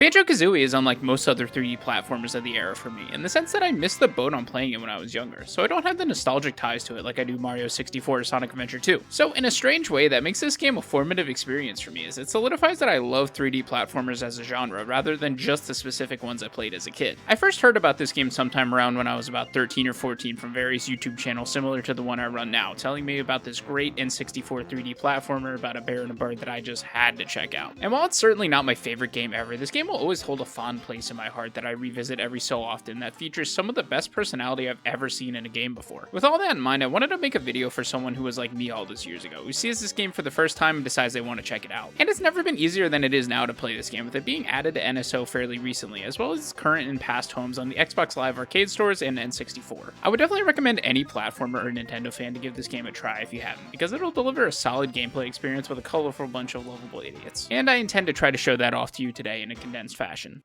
Banjo-Kazooie is unlike most other 3D platformers of the era for me, in the sense that I missed the boat on playing it when I was younger, so I don't have the nostalgic ties to it like I do Mario 64 or Sonic Adventure 2. So in a strange way, that makes this game a formative experience for me, as it solidifies that I love 3D platformers as a genre, rather than just the specific ones I played as a kid. I first heard about this game sometime around when I was about 13 or 14 from various YouTube channels similar to the one I run now, telling me about this great N64 3D platformer about a bear and a bird that I just had to check out. And while it's certainly not my favorite game ever, this game will always hold a fond place in my heart that I revisit every so often that features some of the best personality I've ever seen in a game before. With all that in mind, I wanted to make a video for someone who was like me all those years ago, who sees this game for the first time and decides they want to check it out. And it's never been easier than it is now to play this game, with it being added to NSO fairly recently, as well as its current and past homes on the Xbox Live Arcade stores and N64. I would definitely recommend any platformer or Nintendo fan to give this game a try if you haven't, because it'll deliver a solid gameplay experience with a colorful bunch of lovable idiots. And I intend to try to show that off to you today in a condensed fashion.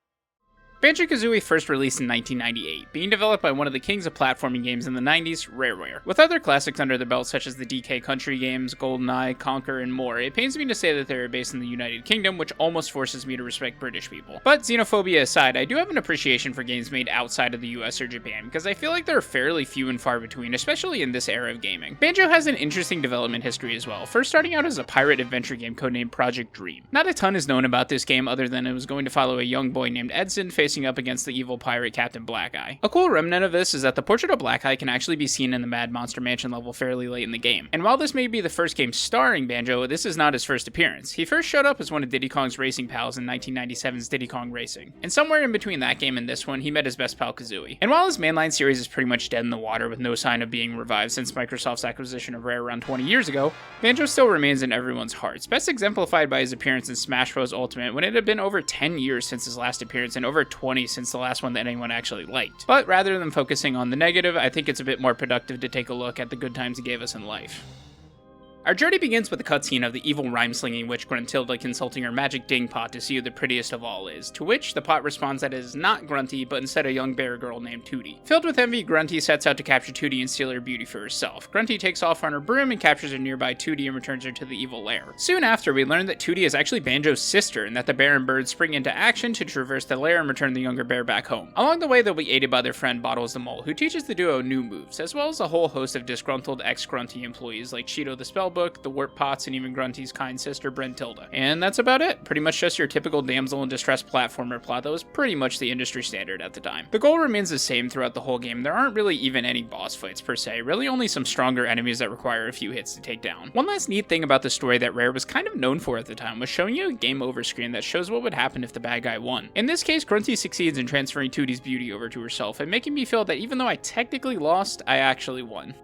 Banjo-Kazooie first released in 1998, being developed by one of the kings of platforming games in the 90s, Rareware. With other classics under their belt such as the DK Country games, GoldenEye, Conker, and more, it pains me to say that they are based in the United Kingdom, which almost forces me to respect British people. But xenophobia aside, I do have an appreciation for games made outside of the US or Japan, because I feel like they're fairly few and far between, especially in this era of gaming. Banjo has an interesting development history as well, first starting out as a pirate adventure game codenamed Project Dream. Not a ton is known about this game other than it was going to follow a young boy named Edson facing up against the evil pirate Captain Blackeye. A cool remnant of this is that the portrait of Blackeye can actually be seen in the Mad Monster Mansion level fairly late in the game. And while this may be the first game starring Banjo, this is not his first appearance. He first showed up as one of Diddy Kong's racing pals in 1997's Diddy Kong Racing. And somewhere in between that game and this one, he met his best pal Kazooie. And while his mainline series is pretty much dead in the water with no sign of being revived since Microsoft's acquisition of Rare around 20 years ago, Banjo still remains in everyone's hearts, best exemplified by his appearance in Smash Bros. Ultimate when it had been over 10 years since his last appearance and over 20 since the last one that anyone actually liked. But rather than focusing on the negative, I think it's a bit more productive to take a look at the good times he gave us in life. Our journey begins with a cutscene of the evil rhyme-slinging witch Gruntilda consulting her magic ding pot to see who the prettiest of all is, to which the pot responds that it is not Grunty, but instead a young bear girl named Tootie. Filled with envy, Grunty sets out to capture Tootie and steal her beauty for herself. Grunty takes off on her broom and captures a nearby Tootie and returns her to the evil Lair. Soon after, we learn that Tootie is actually Banjo's sister, and that the bear and bird spring into action to traverse the Lair and return the younger bear back home. Along the way, they'll be aided by their friend Bottles the Mole, who teaches the duo new moves, as well as a whole host of disgruntled ex-Grunty employees like Cheeto the Spellbook, the Warp Pot, and even Grunty's kind sister Brentilda. And that's about it. Pretty much just your typical damsel in distress platformer plot that was pretty much the industry standard at the time. The goal remains the same throughout the whole game. There aren't really even any boss fights per se, really only some stronger enemies that require a few hits to take down. One last neat thing about the story that Rare was kind of known for at the time was showing you a game over screen that shows what would happen if the bad guy won. In this case, Grunty succeeds in transferring Tootie's beauty over to herself and making me feel that even though I technically lost, I actually won.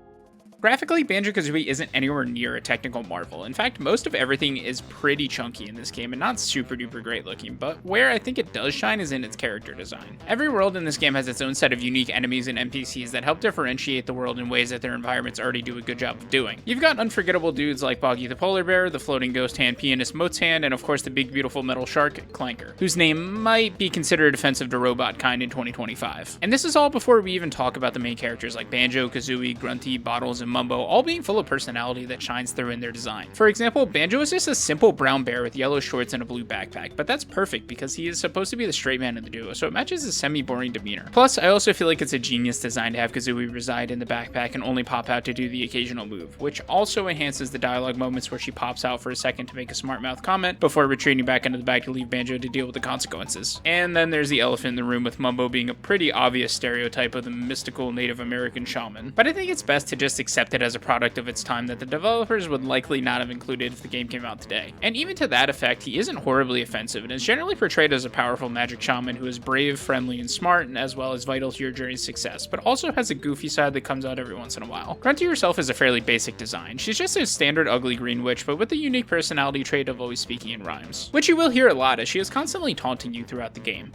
Graphically, Banjo-Kazooie isn't anywhere near a technical marvel. In fact, most of everything is pretty chunky in this game and not super duper great looking, but where I think it does shine is in its character design. Every world in this game has its own set of unique enemies and NPCs that help differentiate the world in ways that their environments already do a good job of doing. You've got unforgettable dudes like Boggy the Polar Bear, the floating ghost hand pianist Moat's Hand, and of course the big beautiful metal shark, Clanker, whose name might be considered offensive to robot kind in 2025. And this is all before we even talk about the main characters like Banjo, Kazooie, Grunty, Bottles, and Mumbo, all being full of personality that shines through in their design. For example, Banjo is just a simple brown bear with yellow shorts and a blue backpack, but that's perfect because he is supposed to be the straight man in the duo, so it matches his semi-boring demeanor. Plus, I also feel like it's a genius design to have Kazooie reside in the backpack and only pop out to do the occasional move, which also enhances the dialogue moments where she pops out for a second to make a smart mouth comment before retreating back into the bag to leave Banjo to deal with the consequences. And then there's the elephant in the room with Mumbo being a pretty obvious stereotype of the mystical Native American shaman. But I think it's best to just accept it as a product of its time that the developers would likely not have included if the game came out today. And even to that effect, he isn't horribly offensive and is generally portrayed as a powerful magic shaman who is brave, friendly, and smart, and as well as vital to your journey's success, but also has a goofy side that comes out every once in a while. Grunty herself is a fairly basic design. She's just a standard ugly green witch, but with the unique personality trait of always speaking in rhymes, which you will hear a lot as she is constantly taunting you throughout the game.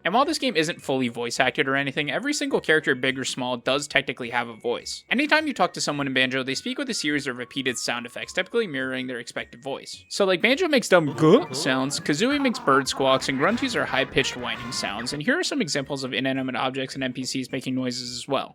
And while this game isn't fully voice acted or anything, every single character, big or small, does technically have a voice. Anytime you talk to someone in Banjo, they speak with a series of repeated sound effects, typically mirroring their expected voice. So like Banjo makes dumb guh sounds, Kazooie makes bird squawks, and Grunties are high-pitched whining sounds, and here are some examples of inanimate objects and NPCs making noises as well.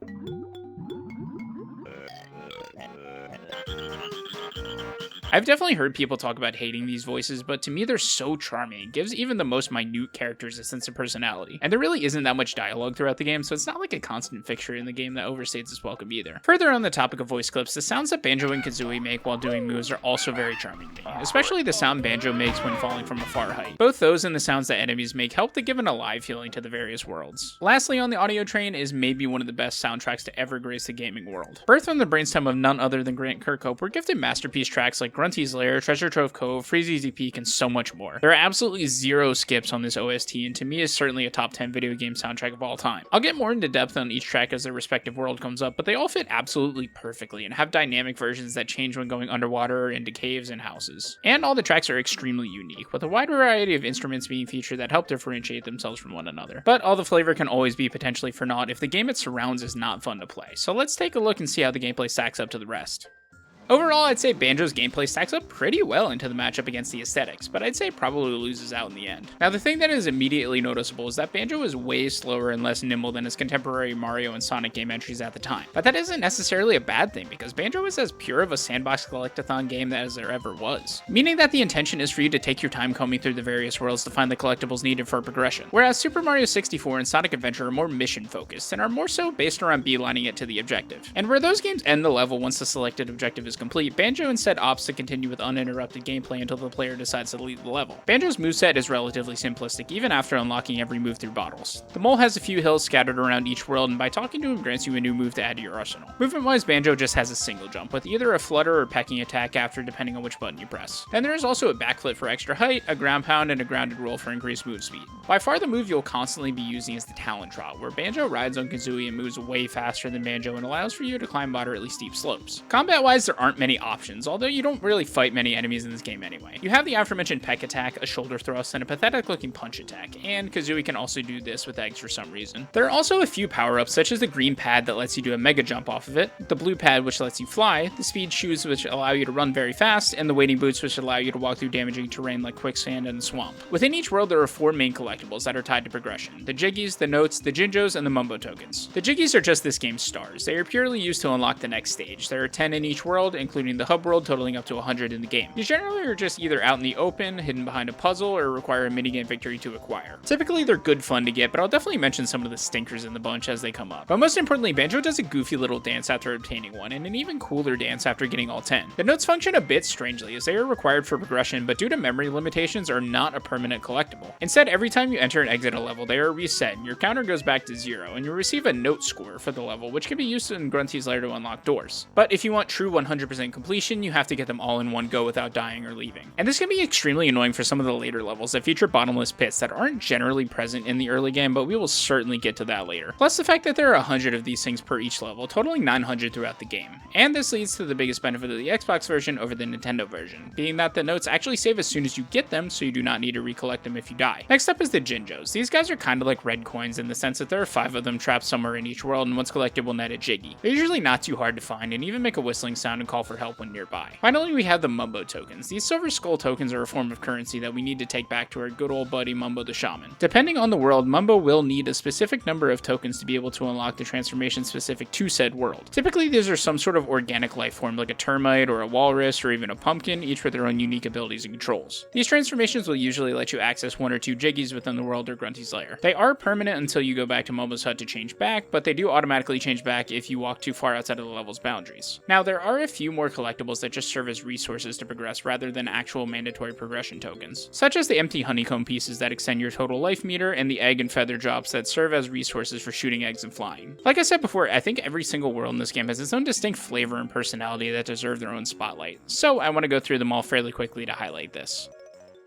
I've definitely heard people talk about hating these voices, but to me they're so charming. It gives even the most minute characters a sense of personality. And there really isn't that much dialogue throughout the game, so it's not like a constant fixture in the game that overstates its welcome either. Further on the topic of voice clips, the sounds that Banjo and Kazooie make while doing moves are also very charming to me, especially the sound Banjo makes when falling from a far height. Both those and the sounds that enemies make help to give an alive feeling to the various worlds. Lastly on the audio train is maybe one of the best soundtracks to ever grace the gaming world. Birthed from the brainstem of none other than Grant Kirkhope, we're gifted masterpiece tracks like Grunty's Lair, Trove, Cove, Freezeezy Peak, and so much more. There are absolutely zero skips on this OST, and to me is certainly a top 10 video game soundtrack of all time. I'll get more into depth on each track as their respective world comes up, but they all fit absolutely perfectly and have dynamic versions that change when going underwater or into caves and houses. And all the tracks are extremely unique, with a wide variety of instruments being featured that help differentiate themselves from one another. But all the flavor can always be potentially for naught if the game it surrounds is not fun to play. So let's take a look and see how the gameplay stacks up to the rest. Overall, I'd say Banjo's gameplay stacks up pretty well into the matchup against the aesthetics, but I'd say probably loses out in the end. Now, the thing that is immediately noticeable is that Banjo is way slower and less nimble than his contemporary Mario and Sonic game entries at the time. But that isn't necessarily a bad thing, because Banjo is as pure of a sandbox collectathon game as there ever was, meaning that the intention is for you to take your time combing through the various worlds to find the collectibles needed for progression, whereas Super Mario 64 and Sonic Adventure are more mission-focused and are more so based around beelining it to the objective. And where those games end the level once the selected objective is complete, Banjo instead opts to continue with uninterrupted gameplay until the player decides to leave the level. Banjo's moveset is relatively simplistic even after unlocking every move through bottles. The mole has a few hills scattered around each world, and by talking to him grants you a new move to add to your arsenal. Movement-wise, Banjo just has a single jump, with either a flutter or pecking attack after depending on which button you press. Then there is also a backflip for extra height, a ground pound, and a grounded roll for increased move speed. By far the move you'll constantly be using is the Talon Trot, where Banjo rides on Kazooie and moves way faster than Banjo and allows for you to climb moderately steep slopes. Combat-wise, there aren't many options, although you don't really fight many enemies in this game anyway. You have the aforementioned peck attack, a shoulder thrust, and a pathetic looking punch attack, and Kazooie can also do this with eggs for some reason. There are also a few power-ups such as the green pad that lets you do a mega jump off of it, the blue pad which lets you fly, the speed shoes which allow you to run very fast, and the wading boots which allow you to walk through damaging terrain like quicksand and the swamp. Within each world there are 4 main collectibles that are tied to progression: the Jiggies, the Notes, the Jinjos, and the Mumbo tokens. The Jiggies are just this game's stars. They are purely used to unlock the next stage. There are 10 in each world, including the hub world totaling up to 100 in the game. These generally are just either out in the open, hidden behind a puzzle, or require a minigame victory to acquire. Typically they're good fun to get, but I'll definitely mention some of the stinkers in the bunch as they come up. But most importantly, Banjo does a goofy little dance after obtaining one, and an even cooler dance after getting all 10. The Notes function a bit strangely, as they are required for progression, but due to memory limitations are not a permanent collectible. Instead, every time you enter and exit a level, they are reset, and your counter goes back to 0, and you receive a note score for the level, which can be used in Grunty's Lair to unlock doors. But if you want true 100% completion, you have to get them all in one go without dying or leaving. And this can be extremely annoying for some of the later levels that feature bottomless pits that aren't generally present in the early game, but we will certainly get to that later. Plus the fact that there are 100 of these things per each level, totaling 900 throughout the game. And this leads to the biggest benefit of the Xbox version over the Nintendo version, being that the notes actually save as soon as you get them, so you do not need to recollect them if you die. Next up is the Jinjos. These guys are kind of like red coins in the sense that there are 5 of them trapped somewhere in each world, and once collected will net a Jiggy. They're usually not too hard to find, and even make a whistling sound and call for help when nearby. Finally, we have the Mumbo tokens. These Silver Skull tokens are a form of currency that we need to take back to our good old buddy Mumbo the Shaman. Depending on the world, Mumbo will need a specific number of tokens to be able to unlock the transformation specific to said world. Typically, these are some sort of organic life form like a termite or a walrus or even a pumpkin, each with their own unique abilities and controls. These transformations will usually let you access 1 or 2 Jiggies within the world or Grunty's Lair. They are permanent until you go back to Mumbo's hut to change back, but they do automatically change back if you walk too far outside of the level's boundaries. Now, there are a few more collectibles that just serve as resources to progress rather than actual mandatory progression tokens, such as the empty honeycomb pieces that extend your total life meter and the egg and feather drops that serve as resources for shooting eggs and flying. Like I said before, I think every single world in this game has its own distinct flavor and personality that deserve their own spotlight, so I want to go through them all fairly quickly to highlight this.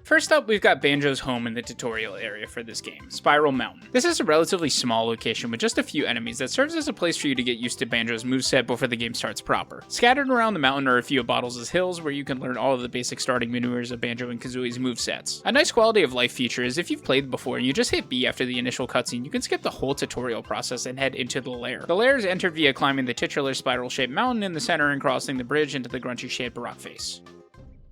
First up, we've got Banjo's home in the tutorial area for this game, Spiral Mountain. This is a relatively small location with just a few enemies that serves as a place for you to get used to Banjo's moveset before the game starts proper. Scattered around the mountain are a few of Bottles' hills where you can learn all of the basic starting maneuvers of Banjo and Kazooie's movesets. A nice quality of life feature is if you've played before and you just hit B after the initial cutscene, you can skip the whole tutorial process and head into the Lair. The Lair is entered via climbing the titular spiral-shaped mountain in the center and crossing the bridge into the Grunty-shaped rock face.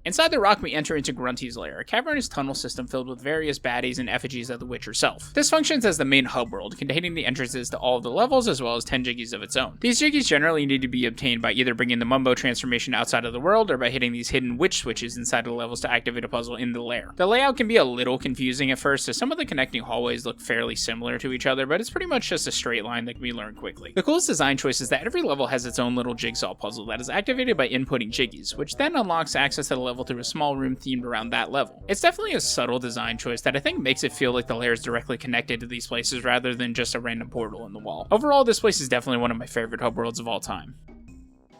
Inside the rock, we enter into Grunty's lair, a cavernous tunnel system filled with various baddies and effigies of the witch herself. This functions as the main hub world, containing the entrances to all of the levels as well as 10 jiggies of its own. These jiggies generally need to be obtained by either bringing the Mumbo transformation outside of the world or by hitting these hidden witch switches inside the levels to activate a puzzle in the lair. The layout can be a little confusing at first, as some of the connecting hallways look fairly similar to each other, but it's pretty much just a straight line that can be learned quickly. The coolest design choice is that every level has its own little jigsaw puzzle that is activated by inputting jiggies, which then unlocks access to the level through a small room themed around that level. It's definitely a subtle design choice that I think makes it feel like the lair is directly connected to these places rather than just a random portal in the wall. Overall, this place is definitely one of my favorite hub worlds of all time.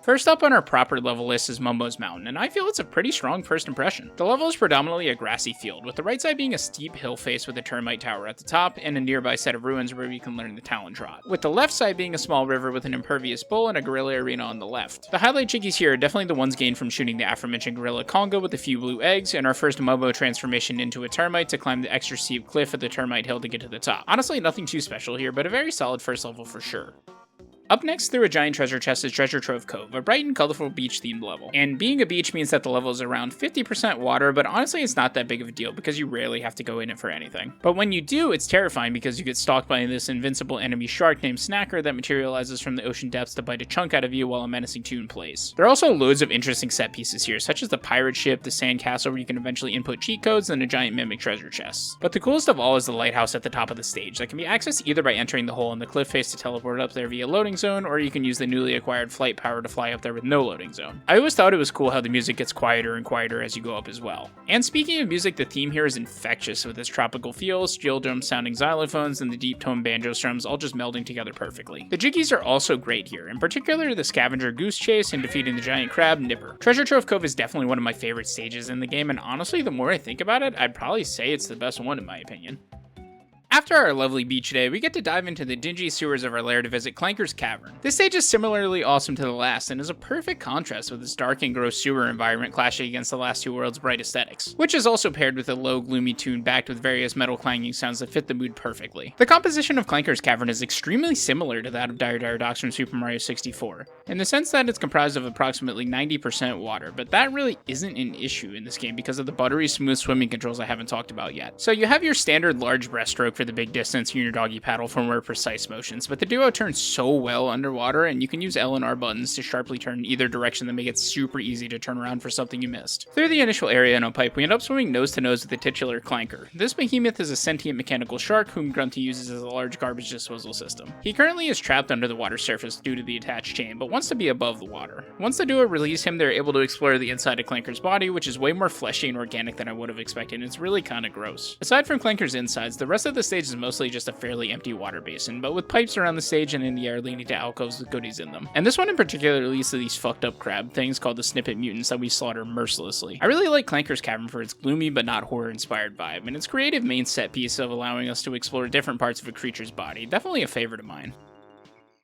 First up on our proper level list is Mumbo's Mountain, and I feel it's a pretty strong first impression. The level is predominantly a grassy field, with the right side being a steep hill face with a termite tower at the top, and a nearby set of ruins where you can learn the Talon Trot, with the left side being a small river with an impervious bowl and a gorilla arena on the left. The highlight jiggies here are definitely the ones gained from shooting the aforementioned gorilla Conga with a few blue eggs, and our first Mumbo transformation into a termite to climb the extra steep cliff of the termite hill to get to the top. Honestly, nothing too special here, but a very solid first level for sure. Up next through a giant treasure chest is Treasure Trove Cove, a bright and colorful beach-themed level. And being a beach means that the level is around 50% water, but honestly it's not that big of a deal because you rarely have to go in it for anything. But when you do, it's terrifying because you get stalked by this invincible enemy shark named Snacker that materializes from the ocean depths to bite a chunk out of you while a menacing tune plays. There are also loads of interesting set pieces here, such as the pirate ship, the sand castle where you can eventually input cheat codes, and a giant mimic treasure chest. But the coolest of all is the lighthouse at the top of the stage that can be accessed either by entering the hole in the cliff face to teleport up there via loading zone, or you can use the newly acquired flight power to fly up there with no loading zone. I always thought it was cool how the music gets quieter and quieter as you go up as well. And speaking of music, the theme here is infectious with its tropical feel, steel drum sounding xylophones, and the deep toned banjo strums all just melding together perfectly. The jiggies are also great here, in particular the scavenger goose chase and defeating the giant crab Nipper. Treasure Trove Cove is definitely one of my favorite stages in the game, and honestly the more I think about it, I'd probably say it's the best one in my opinion. After our lovely beach day, we get to dive into the dingy sewers of our lair to visit Clanker's Cavern. This stage is similarly awesome to the last and is a perfect contrast with its dark and gross sewer environment clashing against the last two worlds' bright aesthetics, which is also paired with a low, gloomy tune backed with various metal clanging sounds that fit the mood perfectly. The composition of Clanker's Cavern is extremely similar to that of Dire Dire Docks from Super Mario 64, in the sense that it's comprised of approximately 90% water, but that really isn't an issue in this game because of the buttery smooth swimming controls I haven't talked about yet. So you have your standard large breaststroke for the big distance and your doggy paddle for more precise motions, but the duo turns so well underwater, and you can use L and R buttons to sharply turn in either direction that make it super easy to turn around for something you missed. Through the initial area in a pipe, we end up swimming nose to nose with the titular Clanker. This behemoth is a sentient mechanical shark whom Grunty uses as a large garbage disposal system. He currently is trapped under the water surface due to the attached chain, but wants to be above the water. Once the duo release him, they're able to explore the inside of Clanker's body, which is way more fleshy and organic than I would have expected, and it's really kinda gross. Aside from Clanker's insides, the rest of the stage is mostly just a fairly empty water basin, but with pipes around the stage and in the air leading to alcoves with goodies in them. And this one in particular leads to these fucked up crab things called the snippet mutants that we slaughter mercilessly. I really like Clanker's Cavern for its gloomy but not horror inspired vibe, and its creative main set piece of allowing us to explore different parts of a creature's body, definitely a favorite of mine.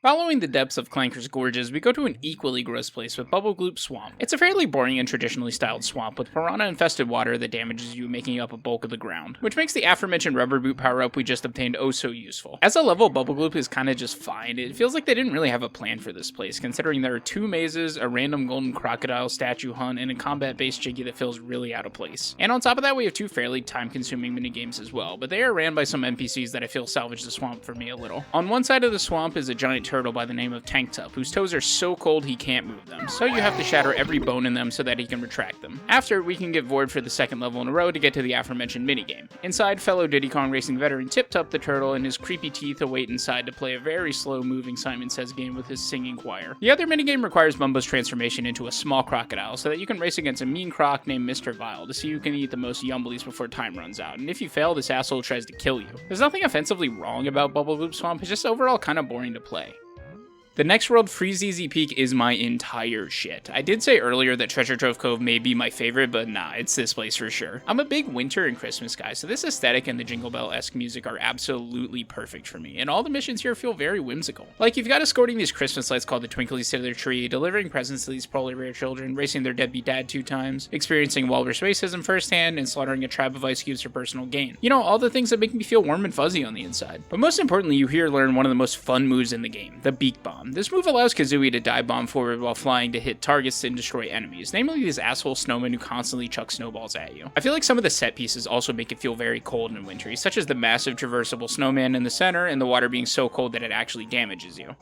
Following the depths of Clanker's Gorges, we go to an equally gross place with Bubblegloop Swamp. It's a fairly boring and traditionally styled swamp with piranha-infested water that damages you, making up a bulk of the ground, which makes the aforementioned rubber boot power-up we just obtained oh so useful. As a level, Bubblegloop is kinda just fine. It feels like they didn't really have a plan for this place, considering there are 2 mazes, a random golden crocodile statue hunt, and a combat-based jiggy that feels really out of place. And on top of that, we have 2 fairly time-consuming minigames as well, but they are ran by some NPCs that I feel salvage the swamp for me a little. On one side of the swamp is a giant turtle by the name of Tank Tup, whose toes are so cold he can't move them, so you have to shatter every bone in them so that he can retract them. After, we can get Void for the second level in a row to get to the aforementioned minigame. Inside, fellow Diddy Kong Racing veteran Tip Tup the turtle and his creepy teeth await inside to play a very slow-moving Simon Says game with his singing choir. The other minigame requires Mumbo's transformation into a small crocodile so that you can race against a mean croc named Mr. Vile to see who can eat the most yumblies before time runs out, and if you fail, this asshole tries to kill you. There's nothing offensively wrong about Bubblegloop Swamp, it's just overall kinda boring to play. The next world, Freezeezy Peak, is my entire shit. I did say earlier that Treasure Trove Cove may be my favorite, but nah, it's this place for sure. I'm a big winter and Christmas guy, so this aesthetic and the Jingle Bell-esque music are absolutely perfect for me, and all the missions here feel very whimsical. Like, you've got escorting these Christmas lights called the Twinklies to their tree, delivering presents to these poorly rare children, racing their deadbeat dad 2 times, experiencing walrus racism firsthand, and slaughtering a tribe of ice cubes for personal gain. You know, all the things that make me feel warm and fuzzy on the inside. But most importantly, you here learn one of the most fun moves in the game, the Beak Bomb. Bomb. This move allows Kazooie to dive bomb forward while flying to hit targets and destroy enemies, namely these asshole snowmen who constantly chuck snowballs at you. I feel like some of the set pieces also make it feel very cold and wintry, such as the massive traversable snowman in the center and the water being so cold that it actually damages you.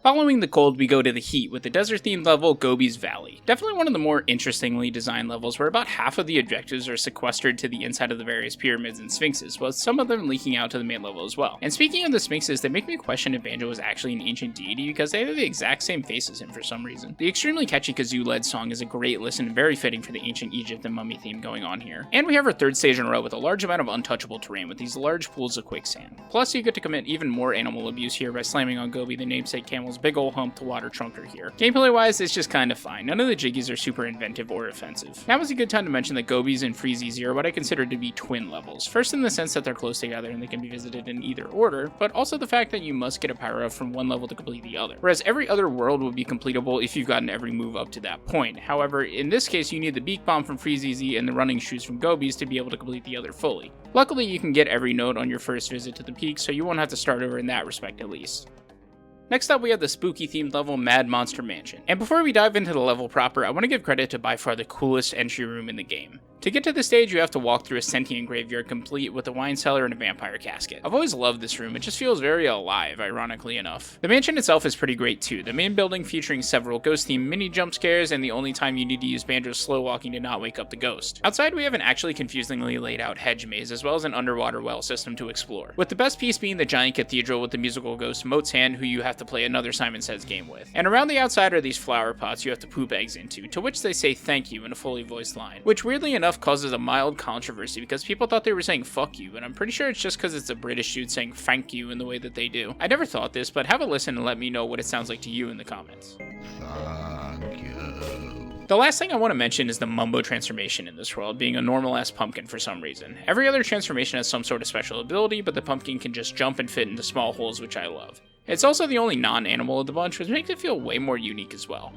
Following the cold, we go to the heat with the desert-themed level, Gobi's Valley. Definitely one of the more interestingly designed levels where about half of the objectives are sequestered to the inside of the various pyramids and sphinxes, with some of them leaking out to the main level as well. And speaking of the sphinxes, they make me question if Banjo was actually an ancient deity because they have the exact same face as him for some reason. The extremely catchy kazoo-led song is a great listen and very fitting for the ancient Egypt and mummy theme going on here. And we have our third stage in a row with a large amount of untouchable terrain with these large pools of quicksand. Plus, you get to commit even more animal abuse here by slamming on Gobi, the namesake camel's big ol' hump to water trunker here. Gameplay wise, it's just kind of fine. None of the jiggies are super inventive or offensive. Now is a good time to mention that Gobi's and Freezeezy are what I consider to be twin levels. First in the sense that they're close together and they can be visited in either order, but also the fact that you must get a power up from one level to complete the other. Whereas every other world would be completable if you've gotten every move up to that point. However, in this case, you need the beak bomb from Freezeezy and the running shoes from Gobi's to be able to complete the other fully. Luckily, you can get every node on your first visit to the peak, so you won't have to start over in that respect at least. Next up, we have the spooky themed level, Mad Monster Mansion. And before we dive into the level proper, I want to give credit to by far the coolest entry room in the game. To get to this stage, you have to walk through a sentient graveyard complete with a wine cellar and a vampire casket. I've always loved this room, it just feels very alive, ironically enough. The mansion itself is pretty great too, the main building featuring several ghost-themed mini jump scares and the only time you need to use Banjo's slow walking to not wake up the ghost. Outside, we have an actually confusingly laid out hedge maze as well as an underwater well system to explore, with the best piece being the giant cathedral with the musical ghost Moat's Hand, who you have to play another Simon Says game with. And around the outside are these flower pots you have to poop eggs into, to which they say thank you in a fully voiced line, which weirdly enough causes a mild controversy because people thought they were saying fuck you, and I'm pretty sure it's just because it's a British dude saying thank you in the way that they do. I never thought this, but have a listen and let me know what it sounds like to you in the comments. Thank you. The last thing I want to mention is the Mumbo transformation in this world, being a normal-ass pumpkin for some reason. Every other transformation has some sort of special ability, but the pumpkin can just jump and fit into small holes, which I love. It's also the only non-animal of the bunch, which makes it feel way more unique as well.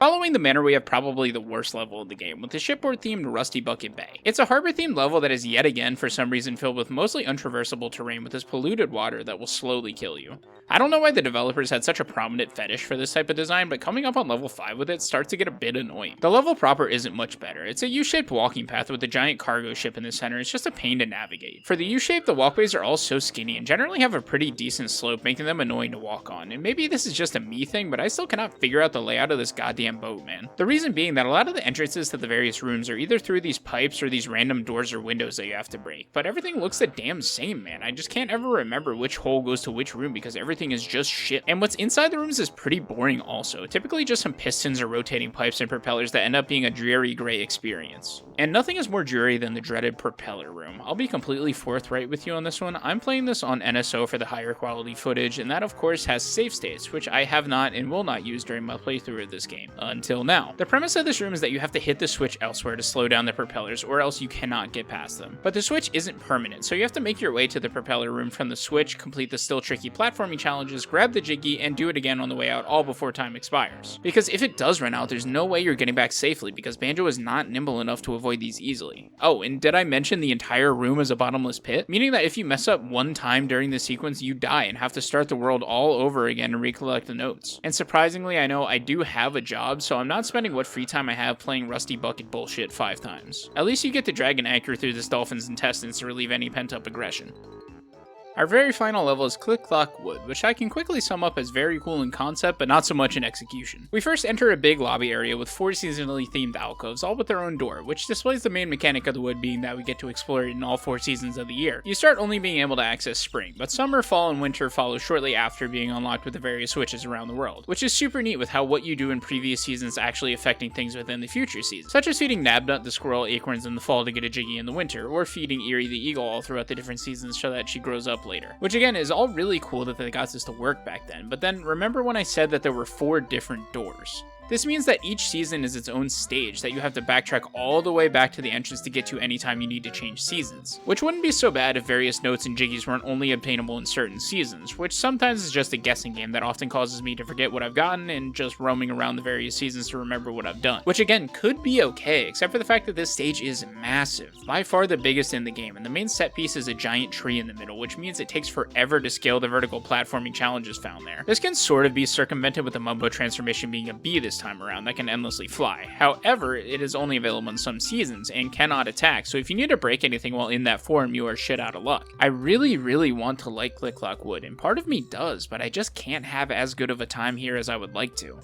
Following the manor, we have probably the worst level of the game, with the shipboard-themed Rusty Bucket Bay. It's a harbor-themed level that is yet again, for some reason, filled with mostly untraversable terrain with this polluted water that will slowly kill you. I don't know why the developers had such a prominent fetish for this type of design, but coming up on level 5 with it starts to get a bit annoying. The level proper isn't much better. It's a U-shaped walking path with a giant cargo ship in the center. It's just a pain to navigate. For the U-shape, the walkways are all so skinny and generally have a pretty decent slope, making them annoying to walk on. And maybe this is just a me thing, but I still cannot figure out the layout of this goddamn boat, man. The reason being that a lot of the entrances to the various rooms are either through these pipes or these random doors or windows that you have to break, but everything looks the damn same, man. I just can't ever remember which hole goes to which room because everything is just shit. And what's inside the rooms is pretty boring also, typically just some pistons or rotating pipes and propellers that end up being a dreary gray experience. And nothing is more dreary than the dreaded propeller room. I'll be completely forthright with you on this one. I'm playing this on NSO for the higher quality footage, and that of course has save states, which I have not and will not use during my playthrough of this game, until now. The premise of this room is that you have to hit the switch elsewhere to slow down the propellers, or else you cannot get past them. But the switch isn't permanent, so you have to make your way to the propeller room from the switch, complete the still tricky platforming challenges, grab the jiggy, and do it again on the way out, all before time expires. Because if it does run out, there's no way you're getting back safely, because Banjo is not nimble enough to avoid these easily. Oh, and did I mention the entire room is a bottomless pit? Meaning that if you mess up one time during the sequence, you die and have to start the world all over again and recollect the notes. And surprisingly, I know I do have a job, so I'm not spending what free time I have playing Rusty Bucket bullshit 5 times. At least you get to drag an anchor through this dolphin's intestines to relieve any pent-up aggression. Our very final level is Click Clock Wood, which I can quickly sum up as very cool in concept, but not so much in execution. We first enter a big lobby area with 4 seasonally themed alcoves, all with their own door, which displays the main mechanic of the wood being that we get to explore it in all 4 seasons of the year. You start only being able to access spring, but summer, fall, and winter follow shortly after being unlocked with the various switches around the world, which is super neat with how what you do in previous seasons actually affecting things within the future seasons, such as feeding Nabnut the squirrel acorns in the fall to get a jiggy in the winter, or feeding Eerie the eagle all throughout the different seasons so that she grows up later. Which again is all really cool that they got this to work back then, but then remember when I said that there were 4 different doors? This means that each season is its own stage that you have to backtrack all the way back to the entrance to get to anytime you need to change seasons, which wouldn't be so bad if various notes and jiggies weren't only obtainable in certain seasons, which sometimes is just a guessing game that often causes me to forget what I've gotten and just roaming around the various seasons to remember what I've done, which again could be okay, except for the fact that this stage is massive, by far the biggest in the game, and the main set piece is a giant tree in the middle, which means it takes forever to scale the vertical platforming challenges found there. This can sort of be circumvented with the Mumbo transformation being a bee this time around that can endlessly fly. However, it is only available in some seasons and cannot attack, so if you need to break anything while in that form, you are shit out of luck. I really want to like Click Clock Wood, and part of me does, but I just can't have as good of a time here as I would like to.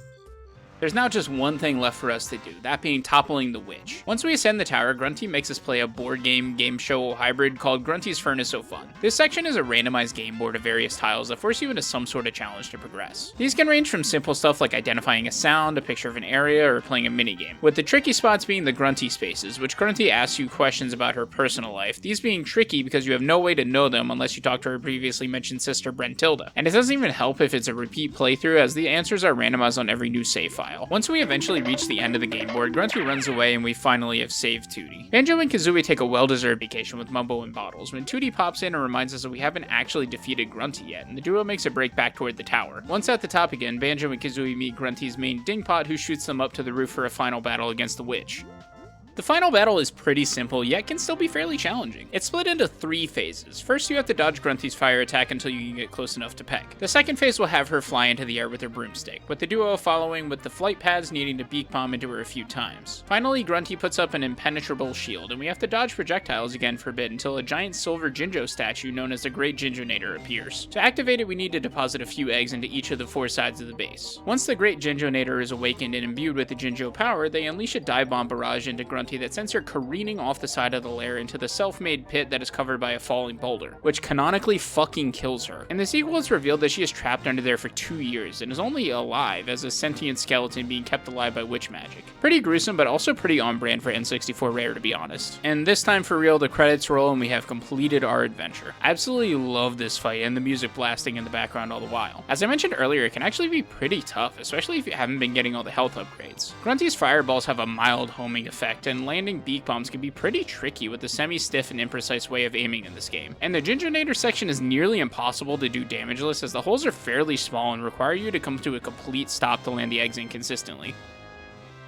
There's now just one thing left for us to do, that being toppling the witch. Once we ascend the tower, Grunty makes us play a board game show hybrid called Grunty's Furnace O Fun. This section is a randomized game board of various tiles that force you into some sort of challenge to progress. These can range from simple stuff like identifying a sound, a picture of an area, or playing a minigame, with the tricky spots being the Grunty spaces, which Grunty asks you questions about her personal life, these being tricky because you have no way to know them unless you talk to her previously mentioned sister Brentilda. And it doesn't even help if it's a repeat playthrough, as the answers are randomized on every new save file. Once we eventually reach the end of the game board, Grunty runs away and we finally have saved Tooty. Banjo and Kazooie take a well-deserved vacation with Mumbo and Bottles, when Tooty pops in and reminds us that we haven't actually defeated Grunty yet, and the duo makes a break back toward the tower. Once at the top again, Banjo and Kazooie meet Grunty's main Dingpot, who shoots them up to the roof for a final battle against the witch. The final battle is pretty simple, yet can still be fairly challenging. It's split into 3 phases. First, you have to dodge Grunty's fire attack until you can get close enough to peck. The second phase will have her fly into the air with her broomstick, with the duo following with the flight pads needing to beak bomb into her a few times. Finally, Grunty puts up an impenetrable shield, and we have to dodge projectiles again for a bit until a giant silver Jinjo statue known as the Great Jinjonator appears. To activate it, we need to deposit a few eggs into each of the 4 sides of the base. Once the Great Jinjonator is awakened and imbued with the Jinjo power, they unleash a dive bomb barrage into Grunty that sends her careening off the side of the lair into the self-made pit that is covered by a falling boulder, which canonically fucking kills her. In the sequel, it's revealed that she is trapped under there for 2 years and is only alive as a sentient skeleton being kept alive by witch magic. Pretty gruesome, but also pretty on brand for N64 Rare, to be honest. And this time for real, the credits roll and we have completed our adventure. I absolutely love this fight and the music blasting in the background all the while. As I mentioned earlier, it can actually be pretty tough, especially if you haven't been getting all the health upgrades. Grunty's fireballs have a mild homing effect, and landing beak bombs can be pretty tricky with the semi-stiff and imprecise way of aiming in this game. And the Jinjonator section is nearly impossible to do damageless, as the holes are fairly small and require you to come to a complete stop to land the eggs in consistently.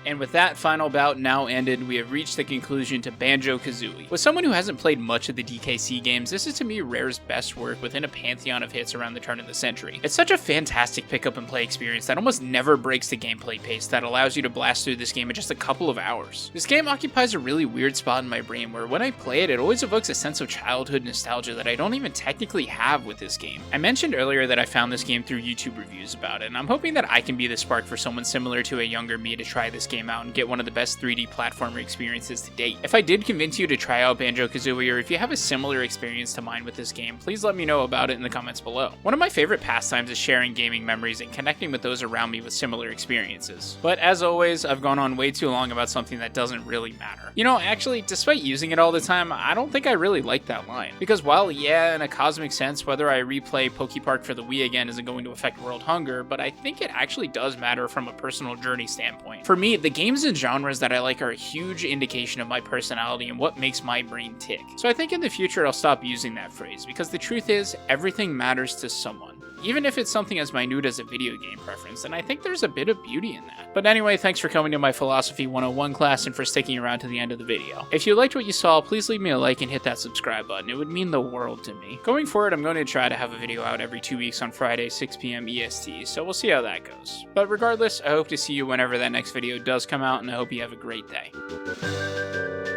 And with that final bout now ended, we have reached the conclusion to Banjo-Kazooie. With someone who hasn't played much of the DKC games, this is to me Rare's best work within a pantheon of hits around the turn of the century. It's such a fantastic pick up and play experience that almost never breaks the gameplay pace that allows you to blast through this game in just a couple of hours. This game occupies a really weird spot in my brain where when I play it, it always evokes a sense of childhood nostalgia that I don't even technically have with this game. I mentioned earlier that I found this game through YouTube reviews about it, and I'm hoping that I can be the spark for someone similar to a younger me to try this game out and get one of the best 3D platformer experiences to date. If I did convince you to try out Banjo-Kazooie, or if you have a similar experience to mine with this game, please let me know about it in the comments below. One of my favorite pastimes is sharing gaming memories and connecting with those around me with similar experiences. But as always, I've gone on way too long about something that doesn't really matter. You know, actually, despite using it all the time, I don't think I really like that line. Because while, yeah, in a cosmic sense, whether I replay Pokepark for the Wii again isn't going to affect world hunger, but I think it actually does matter from a personal journey standpoint. For me, the games and genres that I like are a huge indication of my personality and what makes my brain tick. So I think in the future I'll stop using that phrase, because the truth is, everything matters to someone. Even if it's something as minute as a video game preference, and I think there's a bit of beauty in that. But anyway, thanks for coming to my Philosophy 101 class and for sticking around to the end of the video. If you liked what you saw, please leave me a like and hit that subscribe button. It would mean the world to me. Going forward, I'm going to try to have a video out every 2 weeks on Friday, 6 p.m. EST, so we'll see how that goes. But regardless, I hope to see you whenever that next video does come out, and I hope you have a great day.